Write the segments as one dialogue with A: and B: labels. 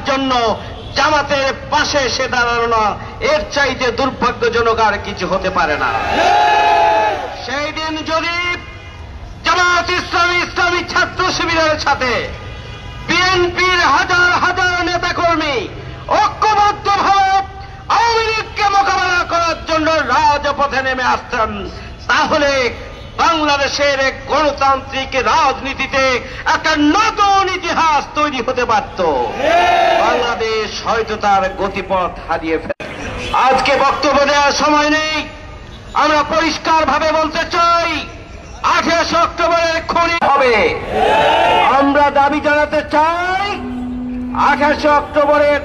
A: জন্য জামাতের পাশে এসে দাঁড়ানো না, এর চাইতে দুর্ভাগ্যজনক আর কিছু হতে পারে না। সেই দিন যদি জামাত ইসলামী, ইসলামী ছাত্র শিবিরের সাথে বিএনপির হাজার হাজার নেতাকর্মী ঐক্যবদ্ধভাবে আওয়ামী লীগকে মোকাবেলা করার জন্য রাজপথে নেমে আসতেন, তাহলে বাংলাদেশের গণতান্ত্রিক রাজনীতিতে একটা নতুন ইতিহাস তৈরি হতে পারত। বাংলাদেশ হয়তো তার গতিপথ হারিয়ে ফেলে। আজকে বক্তব্য দেওয়ার সময় নেই, আমরা পরিষ্কারভাবে বলতে চাই 28 অক্টোবরের খুনি হবে। আমরা দাবি জানাতে চাই 28 অক্টোবরের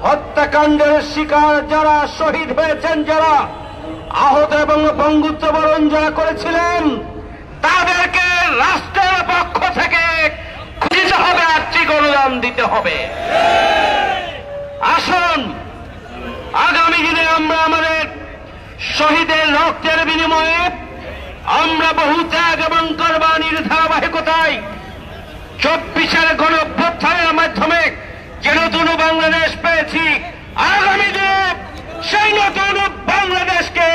A: হত্যাকাণ্ডের শিকার যারা, শহীদ হয়েছেন যারা, আহত এবং বঙ্গুত্ব বরণ যারা করেছিলেন, তাদেরকে রাষ্ট্রের পক্ষ থেকে খুঁজতে হবে, আর্থিক অনুদান দিতে হবে। আসুন আগামী দিনে আমরা আমাদের শহীদের রক্তের বিনিময়ে আমরা বহু ত্যাগ এবং কোরবানির ধারাবাহিকতায় 24-এর গণঅভ্যুত্থানের মাধ্যমে যে নতুন বাংলাদেশ পেয়েছি, আগামী দিনে সেই নতুন বাংলাদেশকে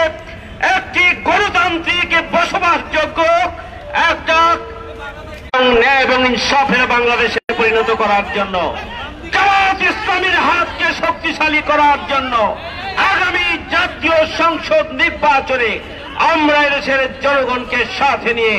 A: একটি গণতান্ত্রিক বসবাসযোগ্য একটা ন্যায় এবং ইনসাফের বাংলাদেশে পরিণত করার জন্য, জামাত ইসলামীর হাতকে শক্তিশালী করার জন্য আগামী জাতীয় সংসদ নির্বাচনে আমরা এদেশের জনগণকে সাথে নিয়ে